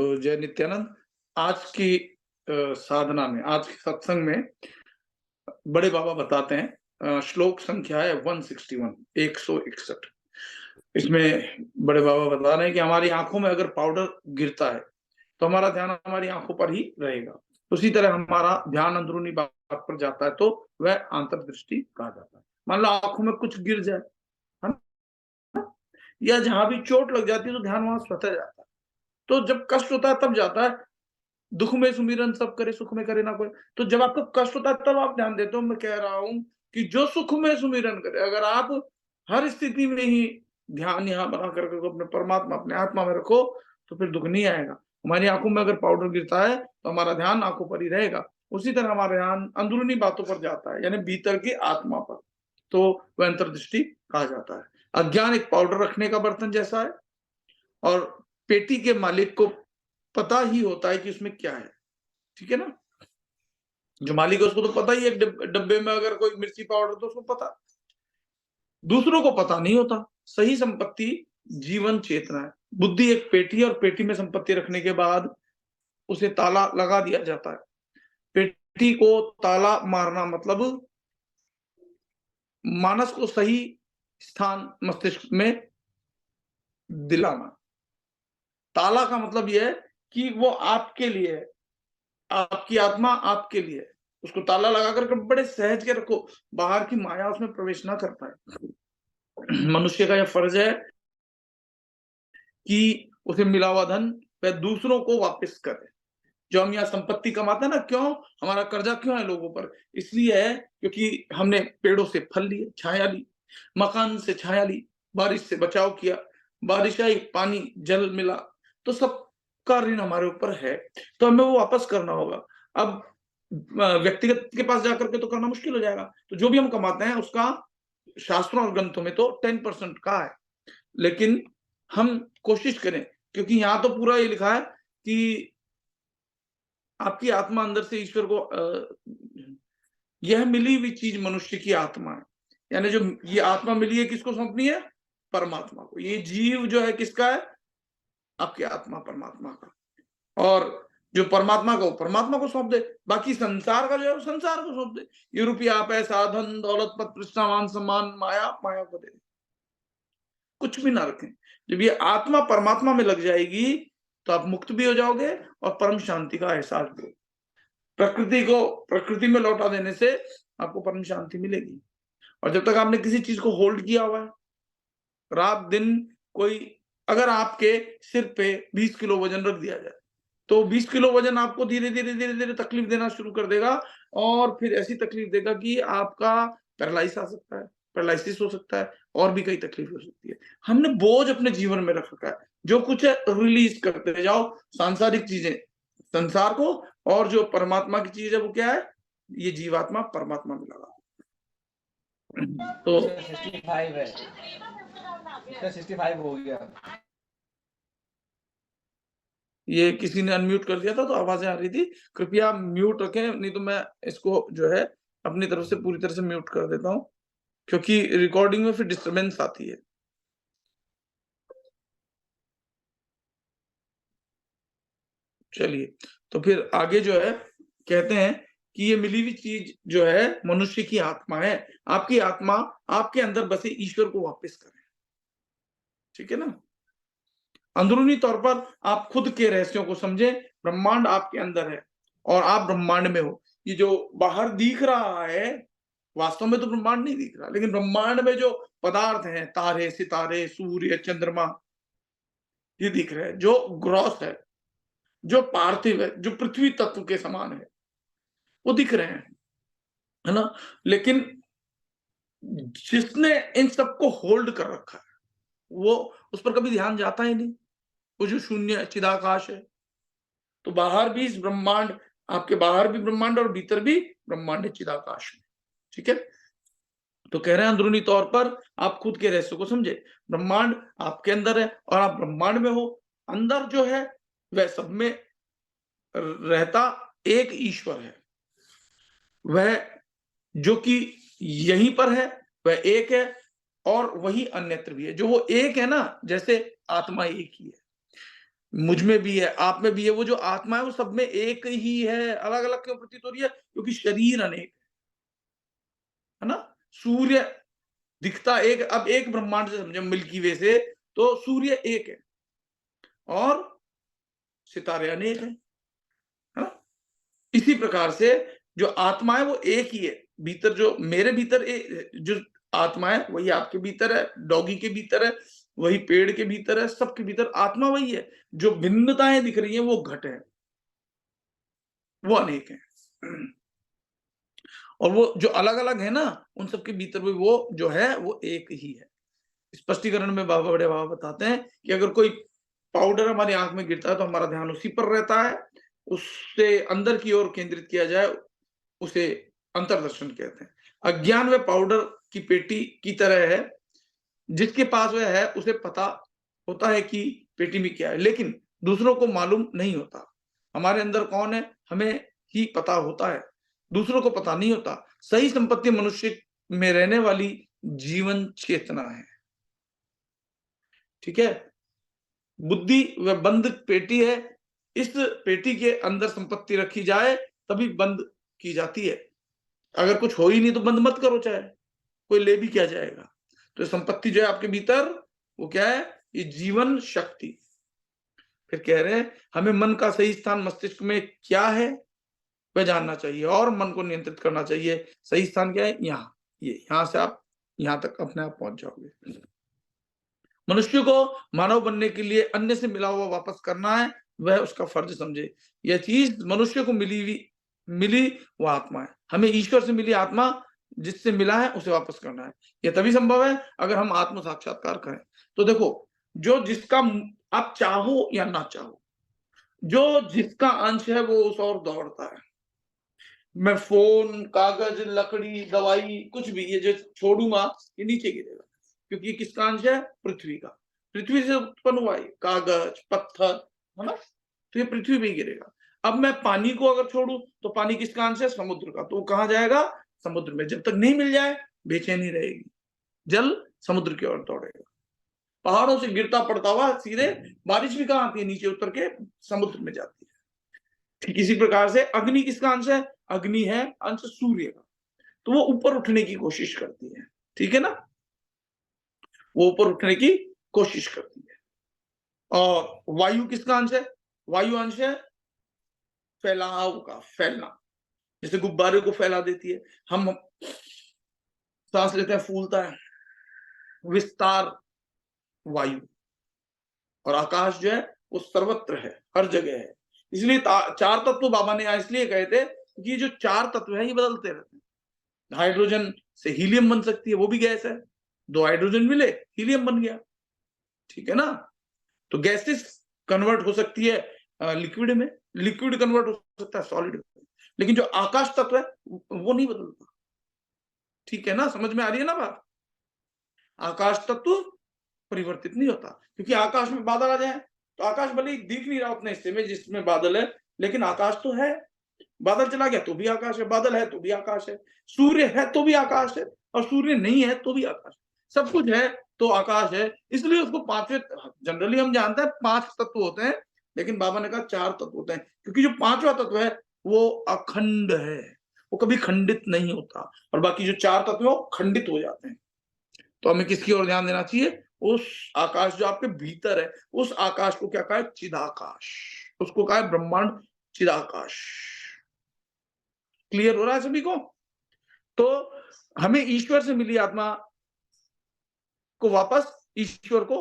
तो जय नित्यानंद। आज की साधना में, आज के सत्संग में बड़े बाबा बताते हैं, श्लोक संख्या है 161, 161। इसमें बड़े बाबा बता रहे हैं कि हमारी आंखों में अगर पाउडर गिरता है तो हमारा ध्यान हमारी आंखों पर ही रहेगा। उसी तरह हमारा ध्यान अंदरूनी बात पर जाता है तो वह अंतर्दृष्टि कहा जाता है। मान लो आंखों में कुछ गिर जाए, है ना? या जहां भी चोट लग जाती है तो ध्यान वहां स्वतः जाता है। तो जब कष्ट होता है तब जाता है। दुख में सुमिरन सब करे, सुख में करे ना कोई। तो जब आपको कष्ट होता है तब आप ध्यान देते हो। मैं कह रहा हूं कि जो सुख में सुमिरन करे, अगर आप हर स्थिति में ही ध्यान यहाँ बना करके अपने परमात्मा, अपने आत्मा में रखो, तो फिर दुख नहीं आएगा। हमारी आंखों में अगर पाउडर गिरता है तो हमारा ध्यान आंखों पर ही रहेगा। उसी तरह हमारा ध्यान अंदरूनी बातों पर जाता है, यानी भीतर की आत्मा पर, तो वह अंतर्दृष्टि कहा जाता है। अज्ञान एक पाउडर रखने का बर्तन जैसा है, और पेटी के मालिक को पता ही होता है कि उसमें क्या है। ठीक है ना? जो मालिक है उसको तो पता ही है, डब्बे में अगर कोई मिर्ची पाउडर तो उसको पता। दूसरों को पता नहीं होता। सही संपत्ति जीवन चेतना है। बुद्धि एक पेटी है, और पेटी में संपत्ति रखने के बाद उसे ताला लगा दिया जाता है। पेटी को ताला मारना मतलब मानस को सही स्थान मस्तिष्क में दिलाना। ताला का मतलब यह है कि वो आपके लिए है, आपकी आत्मा आपके लिए है। उसको ताला लगा कर बड़े सहज के रखो, बाहर की माया उसमें प्रवेश ना कर पाए। मनुष्य का यह फर्ज है कि उसे मिला हुआ धन वह दूसरों को वापस करे। जो हम यहाँ संपत्ति कमाते हैं ना, क्यों हमारा कर्जा क्यों है लोगों पर? इसलिए है क्योंकि हमने पेड़ों से फल लिए, छाया ली, मकान से छाया ली, बारिश से बचाव किया, बारिश आई, पानी जल मिला, तो सबका ऋण हमारे ऊपर है, तो हमें वो वापस करना होगा। अब व्यक्तिगत के पास जाकर के तो करना मुश्किल हो जाएगा। तो जो भी हम कमाते हैं उसका शास्त्रों और ग्रंथों में तो 10% का है, लेकिन हम कोशिश करें, क्योंकि यहाँ तो पूरा ये लिखा है कि आपकी आत्मा अंदर से ईश्वर को यह मिली हुई चीज मनुष्य की आत्मा है। यानी जो ये आत्मा मिली है किसको सौंपनी है? परमात्मा को। ये जीव जो है किसका है? आपकी आत्मा परमात्मा का। और जो परमात्मा को परमात्मा को सौंप दे, बाकी संसार का जो है वो संसार को सौंप दे। ये रुपया पैसा धन दौलत पद प्रतिष्ठा मान सम्मान माया माया को दे, कुछ भी ना रखें। जब ये आत्मा परमात्मा में लग जाएगी तो आप मुक्त भी हो जाओगे और परम शांति का एहसास भी होगा। प्रकृति को प्रकृति में लौटा देने से आपको परम शांति मिलेगी। और जब तक आपने किसी चीज को होल्ड किया हुआ है, रात दिन, कोई अगर आपके सिर पे 20 किलो वजन रख दिया जाए तो 20 किलो वजन आपको धीरे धीरे धीरे धीरे तकलीफ देना शुरू कर देगा, और फिर ऐसी तकलीफ देगा कि आपका पैरालाइसिस आ सकता है, पैरालिसिस हो सकता है, और भी कई तकलीफ हो सकती है। हमने बोझ अपने जीवन में रख रखा है। जो कुछ है रिलीज करते जाओ, सांसारिक चीजें संसार को, और जो परमात्मा की चीज है वो क्या है? ये जीवात्मा परमात्मा में लगा। तो इसका 65 है, इसका 65 हो गया। ये किसी ने अनम्यूट कर दिया था तो आवाजें आ रही थी। कृपया म्यूट रखें, नहीं तो मैं इसको जो है अपनी तरफ से पूरी तरह से म्यूट कर देता हूँ, क्योंकि रिकॉर्डिंग में फिर डिस्टरबेंस आती है। चलिए, तो फिर आगे जो है कहते हैं कि ये मिली हुई चीज जो है मनुष्य की आत्मा है। आपकी आत्मा आपके अंदर बसे ईश्वर को वापस करे। ठीक है ना? अंदरूनी तौर पर आप खुद के रहस्यों को समझे। ब्रह्मांड आपके अंदर है और आप ब्रह्मांड में हो। ये जो बाहर दिख रहा है वास्तव में तो ब्रह्मांड नहीं दिख रहा, लेकिन ब्रह्मांड में जो पदार्थ हैं, तारे सितारे सूर्य चंद्रमा, ये दिख रहे हैं। जो ग्रॉस है, जो पार्थिव है, जो पृथ्वी तत्व के समान है, वो दिख रहे हैं, है ना? लेकिन जिसने इन सबको होल्ड कर रखा है वो उस पर कभी ध्यान जाता ही नहीं। वो जो शून्य चिदाकाश है, तो बाहर भी इस ब्रह्मांड, आपके बाहर भी ब्रह्मांड और भीतर भी ब्रह्मांड है चिदाकाश में। ठीक है? तो कह रहे हैं अंदरूनी तौर पर आप खुद के रहस्य को समझे। ब्रह्मांड आपके अंदर है और आप ब्रह्मांड में हो। अंदर जो है वह सब में रहता एक ईश्वर है। वह जो कि यहीं पर है वह एक है, और वही अन्यत्र भी है। जो वो एक है ना, जैसे आत्मा एक ही है, मुझ में भी है, आप में भी है। वो जो आत्मा है वो सब में एक ही है। अलग अलग क्यों प्रतीत हो रही है? क्योंकि शरीर अनेक है ना। सूर्य दिखता एक, अब एक ब्रह्मांड से समझे मिल्की वे से, तो सूर्य एक है और सितारे अनेक है ना। इसी प्रकार से जो आत्मा है वो एक ही है। भीतर जो मेरे भीतर जो आत्मा है वही आपके भीतर है, डॉगी के भीतर है, वही पेड़ के भीतर है, सबके भीतर आत्मा वही है। जो भिन्नताएं दिख रही हैं वो घट है, वो अनेक है। और वो जो अलग अलग है ना, उन सबके भीतर भी वो जो है वो एक ही है। स्पष्टीकरण में बाबा बड़े बाबा बताते हैं कि अगर कोई पाउडर हमारी आंख में गिरता है तो हमारा ध्यान उसी पर रहता है, उससे अंदर की ओर केंद्रित किया जाए उसे अंतर्दर्शन कहते हैं। अज्ञान व पाउडर की पेटी की तरह है, जिसके पास वह है उसे पता होता है कि पेटी में क्या है, लेकिन दूसरों को मालूम नहीं होता। हमारे अंदर कौन है हमें ही पता होता है, दूसरों को पता नहीं होता। सही संपत्ति मनुष्य में रहने वाली जीवन चेतना है। ठीक है, बुद्धि व बंद पेटी है। इस पेटी के अंदर संपत्ति रखी जाए तभी बंद की जाती है। अगर कुछ हो ही नहीं तो बंद मत करो, चाहे कोई ले भी क्या जाएगा। तो संपत्ति जो है आपके भीतर वो क्या है? ये जीवन शक्ति। फिर कह रहे हैं हमें मन का सही स्थान मस्तिष्क में क्या है वह जानना चाहिए और मन को नियंत्रित करना चाहिए। सही स्थान क्या है? यहाँ, ये यहां से आप यहां तक अपने आप पहुंच जाओगे। मनुष्य को मानव बनने के लिए अन्य से मिला हुआ वापस करना है, वह उसका फर्ज समझे। यह चीज मनुष्य को मिली वो आत्मा है। हमें ईश्वर से मिली आत्मा जिससे मिला है उसे वापस करना है। यह तभी संभव है अगर हम आत्म साक्षात्कार करें। तो देखो, जो जिसका आप चाहो या ना चाहो, जो जिसका अंश है वो उस और दौड़ता है। मैं फोन, कागज, लकड़ी, दवाई, कुछ भी ये जो छोड़ूंगा ये नीचे गिरेगा, क्योंकि ये किसका अंश है? पृथ्वी का। पृथ्वी से उत्पन्न हुआ है कागज, पत्थर, है ना। तो ये पृथ्वी पे ही गिरेगा। अब मैं पानी को अगर छोड़ू तो पानी किसका अंश है? समुद्र का। तो वो कहाँ जाएगा? समुद्र में। जब तक नहीं मिल जाए बेचैनी रहेगी, जल समुद्र की ओर दौड़ेगा। पहाड़ों से गिरता पड़ता हुआ सीधे बारिश भी कहाँ आती है? नीचे उतर के समुद्र में जाती है। ठीक इसी प्रकार से अग्नि किसका अंश है? अग्नि है अंश सूर्य का। तो वो ऊपर उठने की कोशिश करती है, ठीक है ना। वो ऊपर उठने की कोशिश करती है। और वायु किसका अंश है? वायु अंश है फैलाव का, फैलना। जैसे गुब्बारे को फैला देती है। हम सांस लेते हैं, फूलता है, विस्तार वायु। और आकाश जो है वो सर्वत्र है, हर जगह है। इसलिए चार तत्व बाबा ने इसलिए कहे थे कि जो चार तत्व है ये बदलते रहते हैं। हाइड्रोजन से हीलियम बन सकती है, वो भी गैस है। दो हाइड्रोजन मिले, हीलियम बन गया, ठीक है ना। तो गैसेस कन्वर्ट हो सकती है लिक्विड में, लिक्विड कन्वर्ट हो सकता है सॉलिड में, लेकिन जो आकाश तत्व है वो नहीं बदलता। ठीक है ना, समझ में आ रही है ना बात। आकाश तत्व परिवर्तित नहीं होता, क्योंकि आकाश में बादल आ जाए तो आकाश भले ही दिख नहीं रहा उतने हिस्से में जिसमें बादल है, लेकिन आकाश तो है। बादल चला गया तो भी आकाश है, बादल है तो भी आकाश है, सूर्य है तो भी आकाश है, और सूर्य नहीं है तो भी आकाश है। सब कुछ है तो आकाश है। इसलिए उसको पांचवें, जनरली हम जानते हैं पांच तत्व होते हैं, लेकिन बाबा ने कहा चार तत्व होते हैं, क्योंकि जो पांचवा तत्व है वो अखंड है, वो कभी खंडित नहीं होता। और बाकी जो चार तत्व है वो खंडित हो जाते हैं। तो हमें किसकी ओर ध्यान देना चाहिए? उस आकाश जो आपके भीतर है, उस आकाश को क्या कहा है? चिदाकाश। उसको कहा है ब्रह्मांड चिदाकाश। क्लियर हो रहा है सभी को? तो हमें ईश्वर से मिली आत्मा को वापस ईश्वर को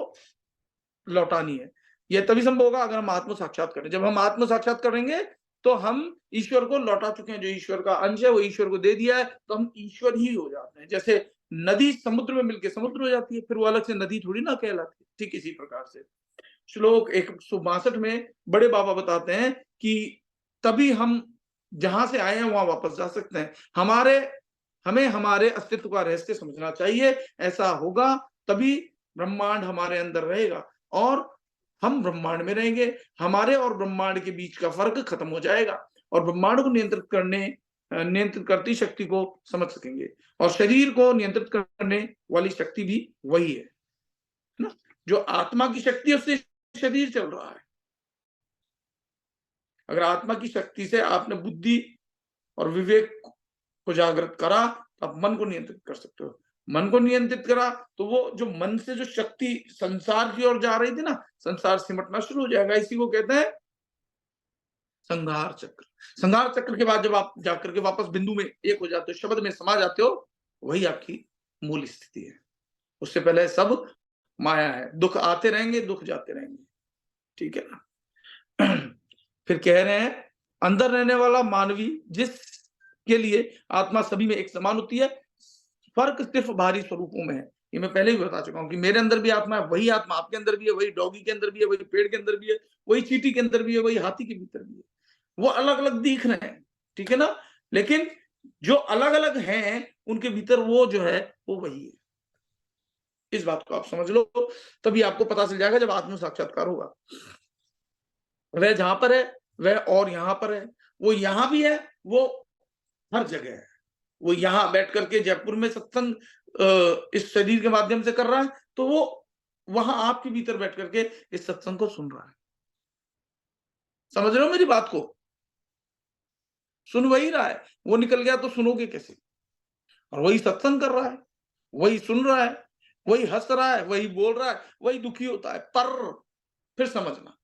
लौटानी है। यह तभी संभव होगा अगर हम आत्म साक्षात करें। जब हम आत्म साक्षात करेंगे तो हम ईश्वर को लौटा चुके हैं। जो ईश्वर का अंश है वो ईश्वर को दे दिया है, तो हम ईश्वर ही हो जाते हैं। जैसे नदी समुद्र में मिलकर समुद्र हो जाती है, फिर वो अलग से नदी थोड़ी ना कहलाती। ठीक इसी प्रकार से श्लोक 162 में बड़े बाबा बताते हैं कि तभी हम जहां से आए हैं वहां वापस जा सकते हैं। हमें हमारे अस्तित्व का रहस्य समझना चाहिए। ऐसा होगा तभी ब्रह्मांड हमारे अंदर रहेगा और हम ब्रह्मांड में रहेंगे। हमारे और ब्रह्मांड के बीच का फर्क खत्म हो जाएगा और ब्रह्मांड को नियंत्रित करती शक्ति को समझ सकेंगे। और शरीर को नियंत्रित करने वाली शक्ति भी वही है ना। जो आत्मा की शक्ति है उससे शरीर चल रहा है। अगर आत्मा की शक्ति से आपने बुद्धि और विवेक को जागृत करा तो आप मन को नियंत्रित कर सकते हो। मन को नियंत्रित करा तो वो जो मन से जो शक्ति संसार की ओर जा रही थी ना, संसार सिमटना शुरू हो जाएगा। इसी को कहते हैं संघार चक्र। संघार चक्र के बाद जब आप जाकर के वापस बिंदु में एक हो जाते हो, शब्द में समा जाते हो, वही आपकी मूल स्थिति है। उससे पहले सब माया है। दुख आते रहेंगे, दुख जाते रहेंगे, ठीक है ना। फिर कह रहे हैं अंदर रहने वाला मानवी जिसके लिए आत्मा सभी में एक समान होती है, फर्क सिर्फ बाहरी स्वरूपों में है। ये मैं पहले भी बता चुका हूं कि मेरे अंदर भी आत्मा है, वही आत्मा आपके अंदर भी है, वही डॉगी के अंदर भी है, वही पेड़ के अंदर भी है, वही चींटी के अंदर भी है, वही हाथी के भीतर भी है। वो अलग अलग दिख रहे हैं, ठीक है ना, लेकिन जो अलग अलग हैं उनके भीतर वो जो है वो वही है। इस बात को आप समझ लो, तभी आपको पता चल जाएगा जब आत्म साक्षात्कार होगा। वह जहां पर है वह और यहां पर है, वो यहां भी है, वो हर जगह है। वो यहां बैठ करके जयपुर में सत्संग इस शरीर के माध्यम से कर रहा है, तो वो वहां आपके भीतर बैठ करके इस सत्संग को सुन रहा है। समझ रहे हो मेरी बात को? सुन वही रहा है, वो निकल गया तो सुनोगे कैसे? और वही सत्संग कर रहा है, वही सुन रहा है, वही हंस रहा है, वही बोल रहा है, वही दुखी होता है। पर फिर समझना,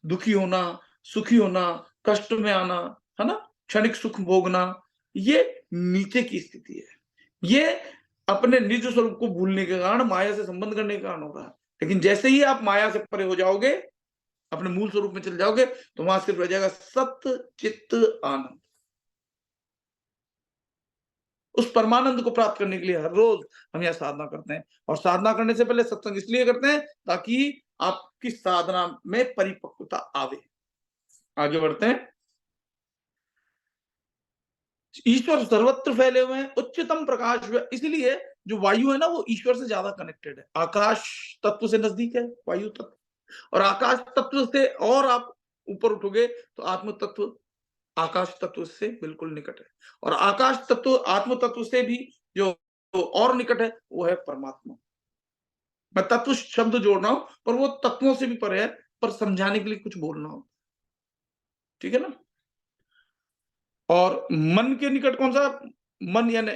दुखी होना, सुखी होना, कष्ट में आना, है ना, क्षणिक सुख भोगना, ये नीचे की स्थिति है। ये अपने निज स्वरूप को भूलने के कारण, माया से संबंध करने के कारण हो रहा है। लेकिन जैसे ही आप माया से परे हो जाओगे, अपने मूल स्वरूप में चले जाओगे, तो वहां सिर्फ रह जाएगा सत्य चित्त आनंद। उस परमानंद को प्राप्त करने के लिए हर रोज हम यह साधना करते हैं। और साधना करने से पहले सत्संग इसलिए करते हैं ताकि आपकी साधना में परिपक्वता आवे। आगे बढ़ते हैं। ईश्वर सर्वत्र फैले हुए हैं, उच्चतम प्रकाश, इसलिए जो वायु है ना वो ईश्वर से ज्यादा कनेक्टेड है। आकाश तत्व से नजदीक है वायु तत्व, और आकाश तत्व से और आप ऊपर उठोगे तो आत्म तत्व आकाश तत्व से बिल्कुल निकट है। और आकाश तत्व आत्म तत्व से भी जो और निकट है वो है परमात्मा। मैं तत्व शब्द जोड़ रहा हूं, पर वो तत्वों से भी परे है, पर समझाने के लिए कुछ बोलना हो, ठीक है ना। और मन के निकट कौन सा? मन यानी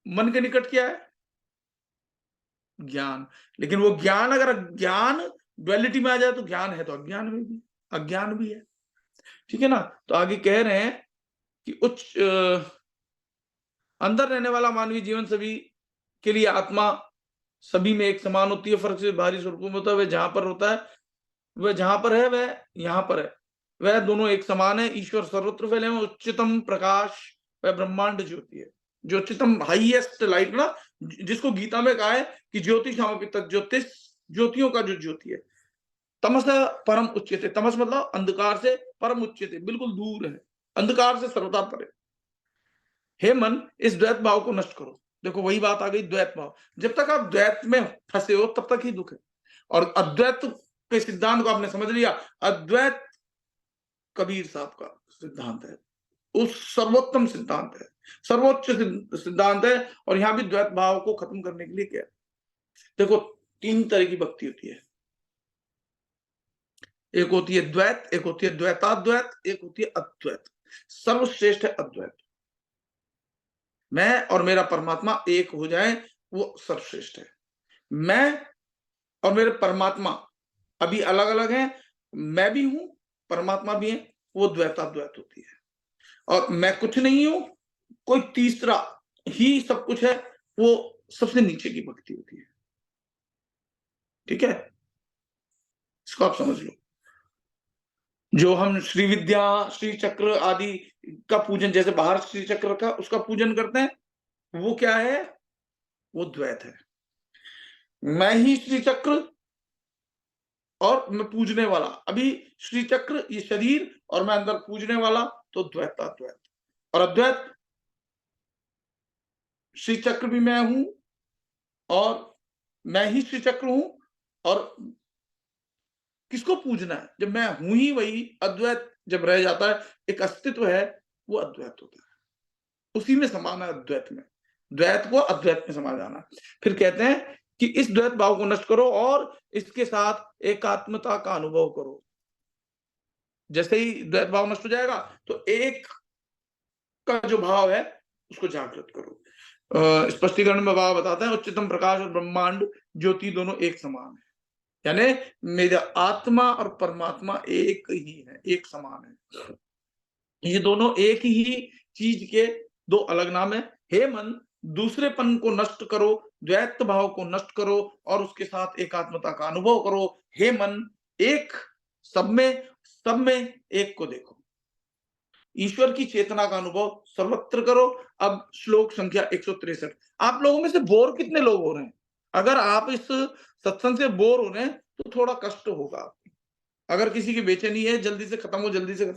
मन के निकट क्या है? ज्ञान। लेकिन वो ज्ञान, अगर ज्ञान डुअलिटी में आ जाए तो ज्ञान है तो अज्ञान में भी अज्ञान भी है, ठीक है ना। तो आगे कह रहे हैं कि अंदर रहने वाला मानवीय जीवन सभी के लिए आत्मा सभी में एक समान होती है, फर्क से बाहरी स्वरूपों में होता है। वह जहां पर होता है, वह जहां पर है, वह यहां पर है, वह दोनों एक समान है। ईश्वर सर्वत्र फैले हैं, उच्चतम प्रकाश, वह ब्रह्मांड ज्योति है, जो उच्चतम हाईएस्ट लाइट ना, जिसको गीता में कहा है कि ज्योति शामपि तत् ज्योतिष, ज्योतियों का जो ज्योति है। तमस परम उच्चते, तमस मतलब अंधकार से, परम उच्चते बिल्कुल दूर है, अंधकार से सर्वदा परे। हे मन, इस द्वैत भाव को नष्ट करो। देखो वही बात आ गई, द्वैत भाव। जब तक आप द्वैत में फंसे हो तब तक ही दुख है। और अद्वैत के सिद्धांत को आपने समझ लिया, अद्वैत कबीर साहब का सिद्धांत है, उस सर्वोत्तम सिद्धांत है, सर्वोच्च सिद्धांत है। और यहां भी द्वैत भाव को खत्म करने के लिए क्या? देखो, तीन तरह की भक्ति होती है। एक होती है द्वैत, एक होती है द्वैताद्वैत, एक होती है अद्वैत। सर्वश्रेष्ठ है अद्वैत। मैं और मेरा परमात्मा एक हो जाए, वो सर्वश्रेष्ठ है। मैं और मेरे परमात्मा अभी अलग अलग हैं, मैं भी हूं, परमात्मा भी है, वो द्वैताद्वैत होती है। और मैं कुछ नहीं हूं, कोई तीसरा ही सब कुछ है, वो सबसे नीचे की भक्ति होती है, ठीक है। इसको आप समझ लो। जो हम श्री विद्या, श्री चक्र आदि का पूजन, जैसे बाहर श्री चक्र का उसका पूजन करते हैं, वो क्या है? वो द्वैत है। मैं ही श्री चक्र और मैं पूजने वाला, अभी श्री चक्र ये शरीर और मैं अंदर पूजने वाला, तो द्वैताद्वैत। और अद्वैत, श्री चक्र भी मैं हूं और मैं ही श्री चक्र हूं। और किसको पूजना है? जब मैं हूं ही वही, अद्वैत जब रह जाता है, एक अस्तित्व है, वो अद्वैत होता है। उसी में समाना है अद्वैत में, द्वैत को अद्वैत में समा जाना। फिर कहते हैं कि इस द्वैत भाव को नष्ट करो और इसके साथ एकात्मता का अनुभव करो। जैसे ही द्वैत भाव नष्ट हो जाएगा तो एक का जो भाव है उसको जागृत करो। स्पष्टीकरण में बाबा बताते हैं उच्चतम प्रकाश और ब्रह्मांड ज्योति दोनों एक समान है, यानी मेरा आत्मा और परमात्मा एक ही है, एक समान है। ये दोनों एक ही चीज के दो अलग नाम है। हे मन, दूसरेपन को नष्ट करो, द्वैत भाव को नष्ट करो और उसके साथ एकात्मता का अनुभव करो। हे मन, एक सब में एक को देखो, ईश्वर की चेतना का अनुभव सर्वत्र करो। अब श्लोक संख्या 163। आप लोगों में से बोर कितने लोग हो रहे हैं? अगर आप इस सत्संग से बोर हो रहे हैं तो थोड़ा कष्ट होगा। अगर किसी की बेचैनी है जल्दी से खत्म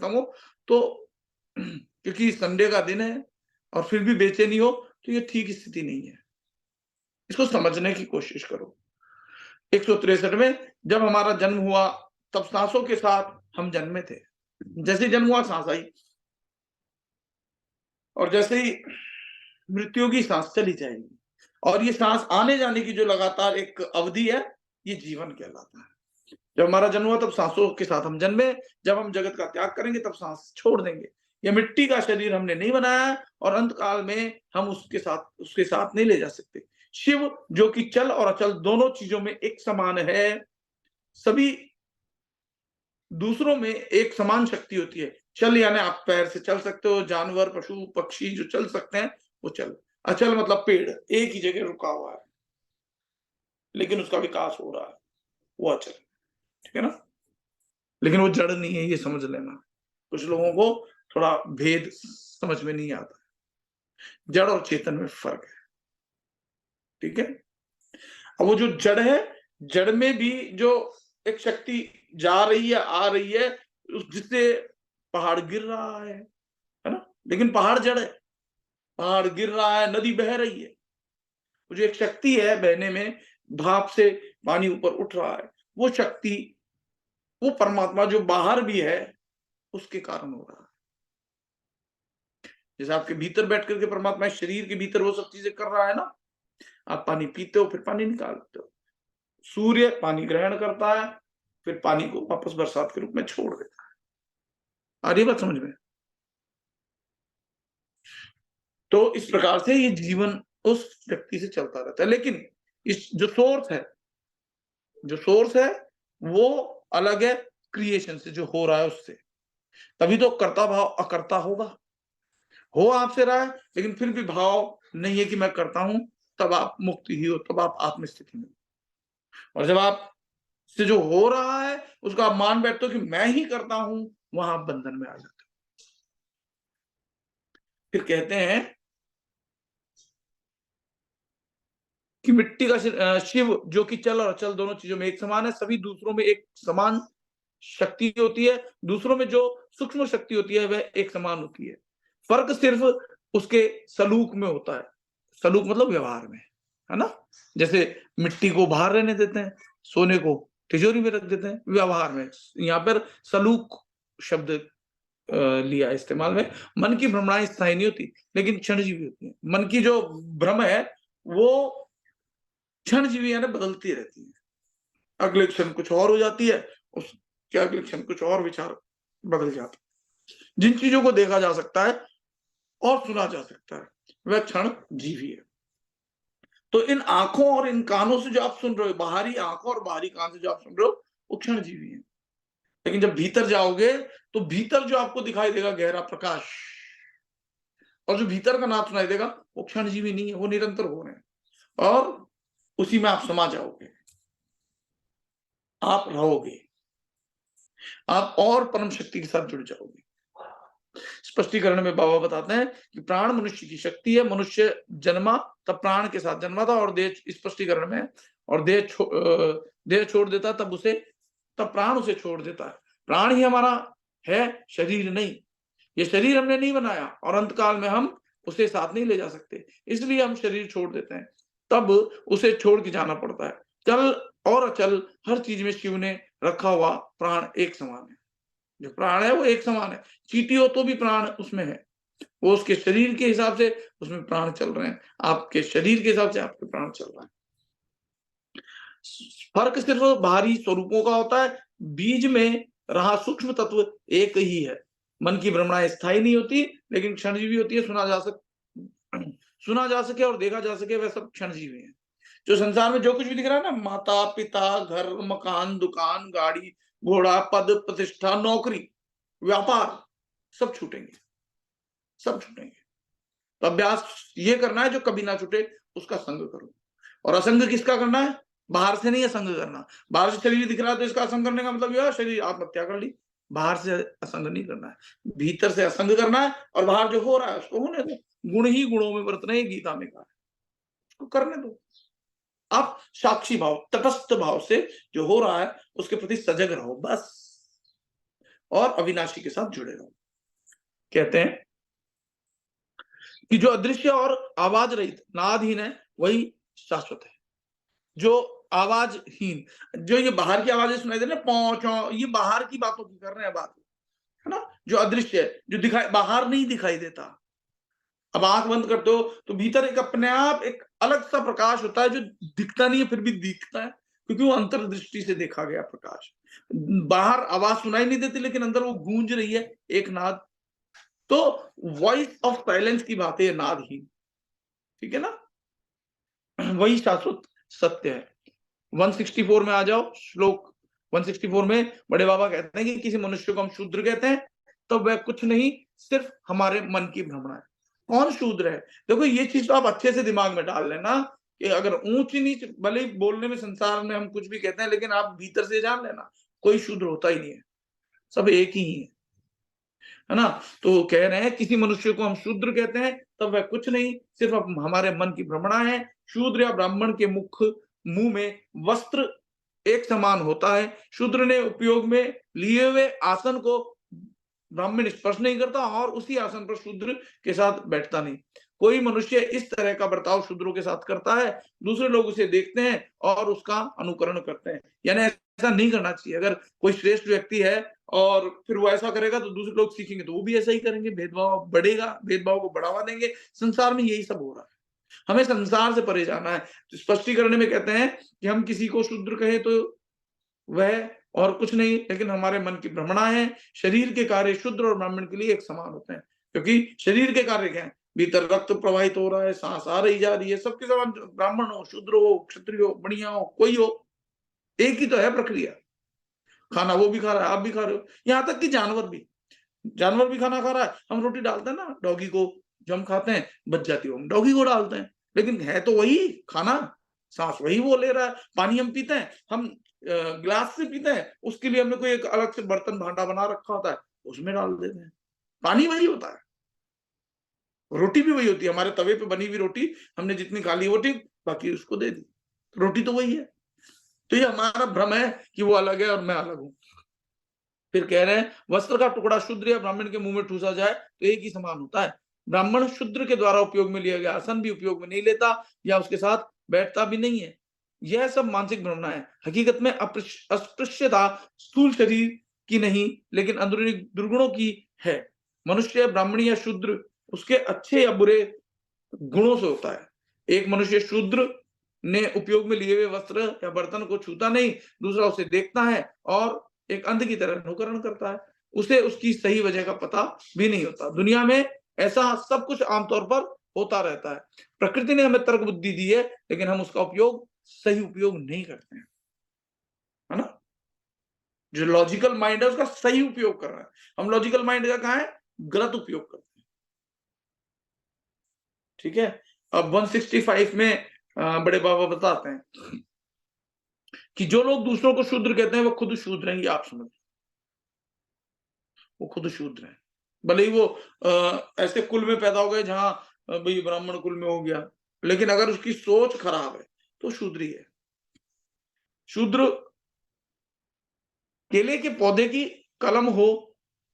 हो तो क्योंकि संडे का दिन है और फिर भी बेचैनी हो तो ये ठीक स्थिति नहीं है। इसको समझने की कोशिश करो। 163 में जब हमारा जन्म हुआ तब सांसों के साथ हम जन्मे थे। जैसे जन्म हुआ सांस आई और जैसे ही मृत्यु की सांस चली जाएगी और ये सांस आने जाने की जो लगातार एक अवधि है, ये जीवन कहलाता है। जब हमारा जन्म हुआ तब सांसों के साथ हम जन्मे, जब हम जगत का त्याग करेंगे तब सांस छोड़ देंगे। ये मिट्टी का शरीर हमने नहीं बनाया और अंत काल में हम उसके साथ नहीं ले जा सकते। शिव जो कि चल और अचल दोनों चीजों में एक समान है, सभी दूसरों में एक समान शक्ति होती है। चल यानी आप पैर से चल सकते हो, जानवर पशु पक्षी जो चल सकते हैं वो चल। अचल मतलब पेड़ एक ही जगह रुका हुआ है लेकिन उसका विकास हो रहा है, वो अचल, ठीक है ना। लेकिन वो जड़ नहीं है, ये समझ लेना। कुछ लोगों को थोड़ा भेद समझ में नहीं आता, जड़ और चेतन में फर्क है, ठीक है। अब वो जो जड़ है, जड़ में भी जो एक शक्ति जा रही है आ रही है जिससे पहाड़ गिर रहा है ना। लेकिन पहाड़ जड़ है, पहाड़ गिर रहा है, नदी बह रही है। वो जो एक शक्ति है बहने में, भाप से पानी ऊपर उठ रहा है, वो शक्ति, वो परमात्मा जो बाहर भी है उसके कारण हो रहा है। जैसे आपके भीतर बैठ करके परमात्मा शरीर के भीतर वो सब चीजें कर रहा है ना। आप पानी पीते हो फिर पानी निकालते हो, सूर्य पानी ग्रहण करता है फिर पानी को वापस बरसात के रूप में छोड़ देता है। आ रही बात समझ में? तो इस प्रकार से ये जीवन उस व्यक्ति से चलता रहता है। लेकिन इस जो सोर्स है वो अलग है क्रिएशन से, जो हो रहा है उससे। तभी तो कर्ता भाव अकर्ता होगा। हो आपसे रहा है लेकिन फिर भी भाव नहीं है कि मैं करता हूं, तब आप मुक्ति ही हो, तब आप आत्मस्थिति में। और जब आप से जो हो रहा है उसको आप मान बैठते हो कि मैं ही करता हूं, वहां आप बंधन में आ जाते हो। फिर कहते हैं कि मिट्टी का शिव जो कि चल और अचल दोनों चीजों में एक समान है, सभी दूसरों में एक समान शक्ति होती है, दूसरों में जो सूक्ष्म शक्ति होती है वह एक समान होती है। फर्क सिर्फ उसके सलूक में होता है। सलूक मतलब व्यवहार में, है ना। जैसे मिट्टी को बाहर रहने देते हैं, सोने को तिजोरी में रख देते हैं, व्यवहार में। यहाँ पर सलूक शब्द लिया इस्तेमाल में। मन की भ्रमणाएं स्थायी नहीं होती लेकिन क्षणजीवी होती है। मन की जो भ्रम है वो क्षणजीवी यानी बदलती रहती है, अगले क्षण कुछ और हो जाती है, उसके अगले क्षण कुछ और विचार बदल जाता है। जिन चीजों को देखा जा सकता है और सुना जा सकता है वह क्षण जीवी है। तो इन आंखों और इन कानों से जो आप सुन रहे हो, बाहरी आंखों और बाहरी कान से जो आप सुन रहे हो वो क्षण जीवी है। लेकिन जब भीतर जाओगे तो भीतर जो आपको दिखाई देगा गहरा प्रकाश, और जो भीतर का नाद सुनाई देगा वो क्षण जीवी नहीं है, वो निरंतर हो रहे हैं और उसी में आप समा जाओगे, आप रहोगे, आप और परम शक्ति के साथ जुड़ जाओगे। स्पष्टीकरण में बाबा बताते हैं कि प्राण मनुष्य की शक्ति है। मनुष्य जन्मा तब प्राण के साथ जन्मा था और देह, स्पष्टीकरण में, और देह छोड़ देता तब प्राण उसे छोड़ देता है। प्राण ही हमारा है, शरीर नहीं। ये शरीर हमने नहीं बनाया और अंतकाल में हम उसे साथ नहीं ले जा सकते, इसलिए हम शरीर छोड़ देते हैं, तब उसे छोड़ के जाना पड़ता है। चल और अचल हर चीज में शिव ने रखा हुआ प्राण एक समान है। जो प्राण है वो एक समान है। चींटी हो तो भी प्राण उसमें है, वो उसके शरीर के हिसाब से उसमें प्राण चल रहे हैं, आपके शरीर के हिसाब से आपके प्राण चल रहे हैं। फर्क सिर्फ बाहरी स्वरूपों का होता है। बीज में रहा सूक्ष्म तत्व एक ही है। मन की भ्रमणाएं स्थायी नहीं होती, लेकिन क्षणजीवी होती है। सुना जा सके और देखा जा सके वह सब क्षणजीवी है। जो संसार में जो कुछ भी दिख रहा है ना, माता पिता, घर मकान, दुकान, गाड़ी घोड़ा, पद प्रतिष्ठा, नौकरी, व्यापार, सब छूटेंगे, सब छूटेंगे। तो अभ्यास ये करना है जो कभी ना छूटे, उसका संग करो। और असंग किसका करना है? बाहर से नहीं है संग करना। बाहर से शरीर दिख रहा है तो इसका असंग करने का मतलब यह है शरीर आत्महत्या कर ली। बाहर से असंग नहीं करना है, भीतर से असंग करना है। और बाहर जो हो रहा है उसको होने दो। गुण ही गुणों में वर्तने, गीता में कहा है, उसको करने दो। आप साक्षी भाव, तटस्थ भाव से जो हो रहा है उसके प्रति सजग रहो बस, और अविनाशी के साथ जुड़े रहो। कहते हैं कि जो अदृश्य और आवाज रहित नादहीन है वही शाश्वत है। जो आवाजहीन, जो ये बाहर की आवाजें सुनाई दे रही है, पौ चौ, ये बाहर की बातों की कर रहे हैं बात, है ना। जो अदृश्य है, जो दिखाई बाहर नहीं दिखाई देता। अब आंख बंद करते हो तो भीतर एक अपने आप एक अलग सा प्रकाश होता है जो दिखता नहीं है फिर भी दिखता है, क्योंकि वो अंतर्दृष्टि से देखा गया प्रकाश। बाहर आवाज सुनाई नहीं देती लेकिन अंदर वो गूंज रही है, एक नाद। तो वॉइस ऑफ साइलेंस की बात है, नाद ही, ठीक है ना। वही शाश्वत सत्य है। 164 में आ जाओ, श्लोक 164 में बड़े बाबा कहते हैं कि किसी मनुष्य को हम शूद्र कहते हैं तो वह कुछ नहीं, सिर्फ हमारे मन की भ्रमणा है। कौन शूद्र है? देखो ये चीज तो आप अच्छे से दिमाग में डाल लेना कि अगर ऊंच नीच, भले ही बोलने में संसार में हम कुछ भी कहते हैं, लेकिन आप भीतर से जान लेना कोई शूद्र होता ही नहीं है, सब एक ही है ना। तो कह रहे हैं किसी मनुष्य को हम शूद्र कहते हैं तब वह कुछ नहीं, सिर्फ हमारे मन की भ्रमणा है। शूद्र या ब्राह्मण के मुंह में वस्त्र एक समान होता है। शूद्र ने उपयोग में लिए हुए आसन को ब्राह्मण स्पर्श नहीं करता और उसी आसन पर शूद्र के साथ बैठता नहीं। कोई मनुष्य इस तरह का बर्ताव शूद्रों के साथ करता है, दूसरे लोग उसे देखते हैं और उसका अनुकरण करते हैं। यानी ऐसा नहीं करना चाहिए। अगर कोई श्रेष्ठ व्यक्ति है और फिर वो ऐसा करेगा तो दूसरे लोग सीखेंगे तो वो भी ऐसा ही करेंगे, भेदभाव बढ़ेगा, भेदभाव को बढ़ावा देंगे। संसार में यही सब हो रहा है। हमें संसार से परे जाना है। तो स्पष्टीकरण में कहते हैं कि हम किसी को शूद्र कहें तो वह और कुछ नहीं, लेकिन हमारे मन की भ्रमणा है। शरीर के कार्य शूद्र और ब्राह्मण के लिए एक समान होते हैं, क्योंकि शरीर के कार्य क्या है? भीतर रक्त प्रवाहित हो रहा है, सांस आ रही जा रही है, सबके समान। ब्राह्मण हो, शूद्र हो, क्षत्रिय हो, बढ़िया हो, कोई हो, एक ही तो है प्रक्रिया। खाना वो भी खा रहा है, आप भी खा रहे हो, यहाँ तक कि जानवर भी खाना खा रहा है। हम रोटी डालते हैं ना डॉगी को, जो हम खाते हैं बच जाती है, हम डॉगी को डालते हैं, लेकिन है तो वही खाना। सांस वही वो ले रहा है। पानी हम पीते हैं, हम गिलास से पीते हैं, उसके लिए हमने कोई एक अलग से बर्तन भांडा बना रखा होता है, उसमें डाल देते हैं। पानी वही होता है, रोटी भी वही होती है। हमारे तवे पे बनी हुई रोटी हमने जितनी खा ली वो ठीक, बाकी उसको दे दी, रोटी तो वही है। तो ये हमारा भ्रम है कि वो अलग है और मैं अलग हूं। फिर कह रहे हैं वस्त्र का टुकड़ा शूद्र या ब्राह्मण के मुंह में ठूसा जाए तो एक ही समान होता है। ब्राह्मण शूद्र के द्वारा उपयोग में लिया गया आसन भी उपयोग में नहीं लेता या उसके साथ बैठता भी नहीं है। यह सब मानसिक भ्रमणा है। हकीकत में अस्पृश्यता स्थूल शरीर की नहीं, लेकिन अंदरूनी दुर्गुणों की है। मनुष्य ब्राह्मण या शूद्र उसके अच्छे या बुरे गुणों से होता है। एक मनुष्य शूद्र ने उपयोग में लिए हुए वस्त्र या बर्तन को छूता नहीं, दूसरा उसे देखता है और एक अंध की तरह अनुकरण करता है। उसे उसकी सही वजह का पता भी नहीं होता। दुनिया में ऐसा सब कुछ आमतौर पर होता रहता है। प्रकृति ने हमें तर्क बुद्धि दी है, लेकिन हम उसका उपयोग सही उपयोग नहीं करते हैं, है ना। जो लॉजिकल माइंड है उसका सही उपयोग कर रहा है, हम लॉजिकल माइंड का कहा है गलत उपयोग करते हैं। ठीक है। अब 165 में बड़े बाबा बताते हैं कि जो लोग दूसरों को शूद्र कहते हैं वो खुद शूद्र हैं। ये आप समझ, वो खुद शूद्र हैं। भले ही वो ऐसे कुल में पैदा हो गए जहां भाई ब्राह्मण कुल में हो गया, लेकिन अगर उसकी सोच खराब है तो शूद्र ही है। शूद्र केले के पौधे की कलम हो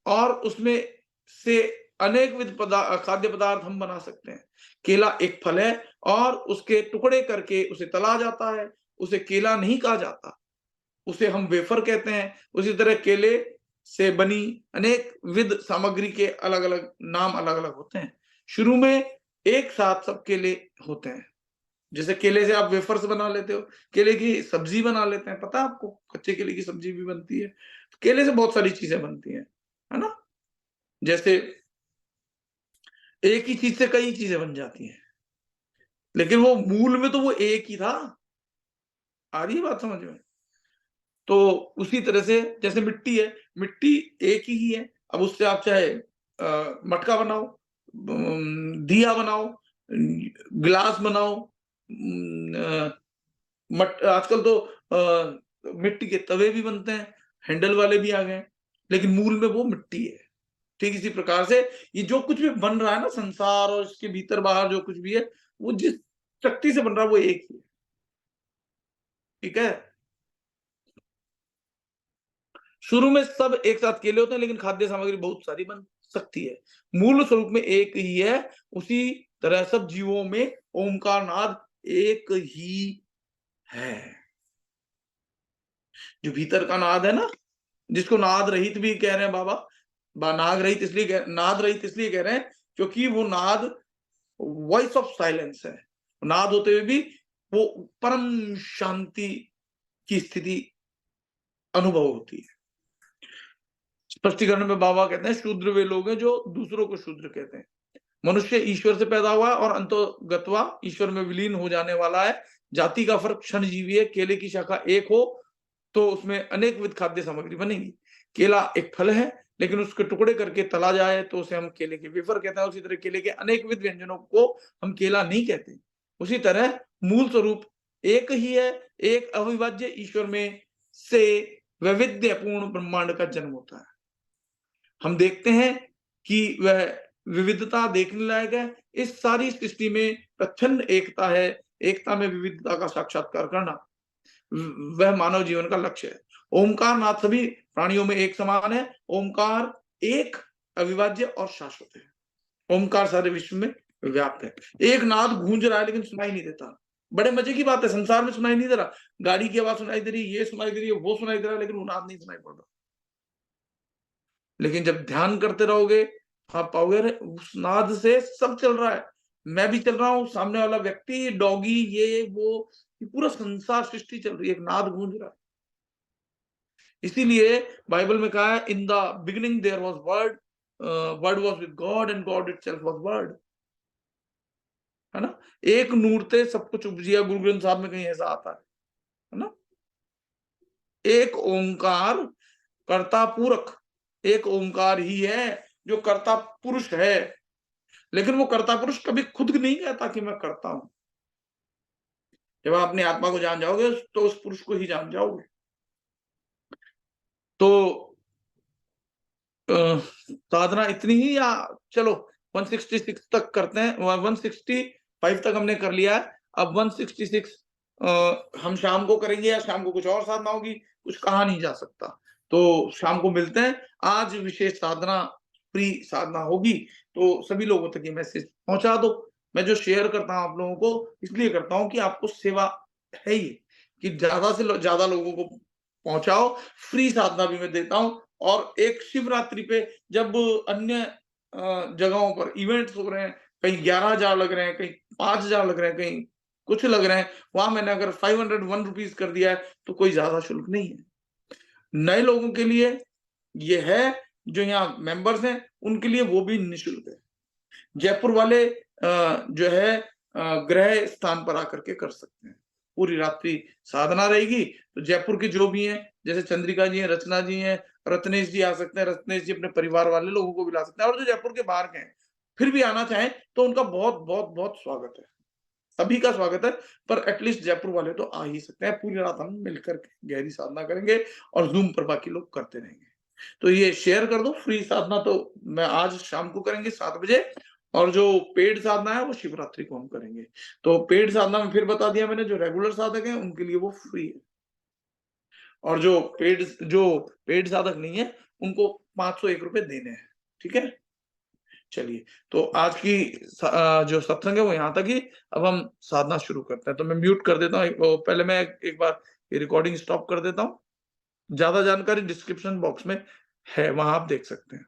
और उसमें से अनेक विध खाद्य पदार्थ हम बना सकते हैं। केला एक फल है और उसके टुकड़े करके उसे तला जाता है, उसे केला नहीं कहा जाता, उसे हम वेफर कहते हैं। उसी तरह केले से बनी अनेक विध सामग्री के अलग अलग नाम अलग अलग होते हैं। शुरू में एक साथ सब केले होते हैं, जैसे केले से आप वेफर्स बना लेते हो, केले की सब्जी बना लेते हैं, पता है आपको? कच्चे केले की सब्जी भी बनती है। केले से बहुत सारी चीजें बनती हैं, है ना? जैसे एक ही चीज से कई चीजें बन जाती हैं, लेकिन वो मूल में तो वो एक ही था। आ रही है बात समझ में? तो उसी तरह से जैसे मिट्टी है, मिट्टी एक ही है। अब उससे आप चाहे मटका बनाओ, दिया बनाओ, गिलास बनाओ, आजकल तो मिट्टी के तवे भी बनते हैं, हैंडल वाले भी आ गए हैं, लेकिन मूल में वो मिट्टी है। ठीक इसी प्रकार से ये जो कुछ भी बन रहा है ना संसार और इसके भीतर बाहर जो कुछ भी है, वो जिस शक्ति से बन रहा है वो एक ही है। ठीक है? शुरू में सब एक साथ केले होते हैं, लेकिन खाद्य सामग्री बहुत सारी बन सकती है। मूल स्वरूप में एक ही है। उसी तरह सब जीवों में ओमकार नाद एक ही है। जो भीतर का नाद है ना, जिसको नाद रहित भी कह रहे हैं बाबा, नाद रहित इसलिए कह रहे हैं क्योंकि वो नाद वॉइस ऑफ साइलेंस है। नाद होते हुए भी वो परम शांति की स्थिति अनुभव होती है। स्पष्टीकरण में बाबा कहते हैं शूद्र वे लोग हैं जो दूसरों को शूद्र कहते हैं। मनुष्य ईश्वर से पैदा हुआ है और अंतोगत्वा ईश्वर में विलीन हो जाने वाला है। जाति का फर्क क्षणजीवी है। केले की शाखा एक हो तो उसमें अनेक विध खाद्य सामग्री बनेगी। केला एक फल है, लेकिन उसके टुकड़े करके तला जाए तो उसे हम केले के वेफर कहते हैं। उसी तरह केले के अनेक विध व्यंजनों को हम केला नहीं कहते। उसी तरह मूल स्वरूप एक ही है। एक अविभाज्य ईश्वर में से वैविध्यपूर्ण ब्रह्मांड का जन्म होता है। हम देखते हैं कि वह विविधता देखने लायक है। इस सारी सृष्टि में प्रच्छन्न एकता है। एकता में विविधता का साक्षात्कार करना वह मानव जीवन का लक्ष्य है। ओमकार नाद सभी प्राणियों में एक समान है। ओमकार एक, अविभाज्य और शाश्वत है। ओमकार सारे विश्व में व्याप्त है। एक नाद गूंज रहा है लेकिन सुनाई नहीं देता। बड़े मजे की बात है, संसार में सुनाई नहीं दे रहा। गाड़ी की आवाज सुनाई दे रही है, ये सुनाई दे रही है, वो सुनाई दे रहा है, लेकिन वो नाद नहीं सुनाई पड़ रहा। लेकिन जब ध्यान करते रहोगे आप पाओगे अरे उस नाद से सब चल रहा है। मैं भी चल रहा हूँ, सामने वाला व्यक्ति, डॉगी, ये वो, ये पूरा संसार सृष्टि चल रही है, एक नाद गूंज रहा है। इसीलिए बाइबल में कहा है in the beginning there was word, word was with God and God itself was word. है ना? एक नूरते सब कुछ उपजिया, गुरु ग्रंथ साहब में कहीं ऐसा आता है ना? एक ओंकार कर्ता पूरक, एक ओंकार ही है जो कर्ता पुरुष है। लेकिन वो कर्ता पुरुष कभी खुद नहीं कहता कि मैं करता हूं। जब आप अपनी आत्मा को जान जाओगे तो उस पुरुष को ही जान जाओगे। तो साधना इतनी ही या चलो 166 तक करते हैं। 165 तक हमने कर लिया है। अब 166 हम शाम को करेंगे या शाम को कुछ और साधना होगी, कुछ कहा नहीं जा सकता। तो शाम को मिलते हैं। आज विशेष साधना, फ्री साधना होगी, तो सभी लोगों तक ये मैसेज पहुंचा दो। मैं जो शेयर करता हूं आप लोगों को इसलिए करता हूं कि आपको सेवा है ही कि ज्यादा से ज्यादा लोगों को पहुंचाओ। फ्री साधना भी मैं देता हूं। और एक शिवरात्रि पे जब अन्य जगहों पर इवेंट्स हो रहे हैं, कहीं 11,000 लग रहे हैं, कहीं 5,000 लग रहे हैं, कहीं कुछ लग रहे हैं, वहां मैंने अगर 501 रुपीज कर दिया है तो कोई ज्यादा शुल्क नहीं है। नए लोगों के लिए ये है, जो यहाँ मेंबर्स हैं उनके लिए वो भी निःशुल्क है। जयपुर वाले जो है ग्रह स्थान पर आकर के कर सकते हैं। पूरी रात्रि साधना रहेगी। तो जयपुर के जो भी हैं, जैसे चंद्रिका जी हैं, रचना जी हैं, रत्नेश जी आ सकते हैं। रत्नेश जी अपने परिवार वाले लोगों को भी ला सकते हैं। और जो जयपुर के बाहर के हैं फिर भी आना चाहें तो उनका बहुत बहुत बहुत स्वागत है। सभी का स्वागत है। पर एटलीस्ट जयपुर वाले तो आ ही सकते हैं। पूरी रात हम मिलकर के गहरी साधना करेंगे और जूम पर बाकी लोग करते रहेंगे। तो ये शेयर कर दो। फ्री साधना तो मैं आज शाम को करेंगे 7 बजे, और जो पेड साधना है वो शिवरात्रि को हम करेंगे। तो पेड साधना में फिर बता दिया मैंने, जो रेगुलर साधक हैं उनके लिए वो फ्री है, और जो पेड साधक नहीं है उनको 501 रुपए देने हैं। ठीक है? चलिए, तो आज की जो सत्संग है वो यहाँ तक ही। अब हम साधना शुरू करते हैं। तो मैं म्यूट कर देता हूँ। पहले मैं एक बार ये रिकॉर्डिंग स्टॉप कर देता हूँ। ज्यादा जानकारी डिस्क्रिप्शन बॉक्स में है, वहां आप देख सकते हैं।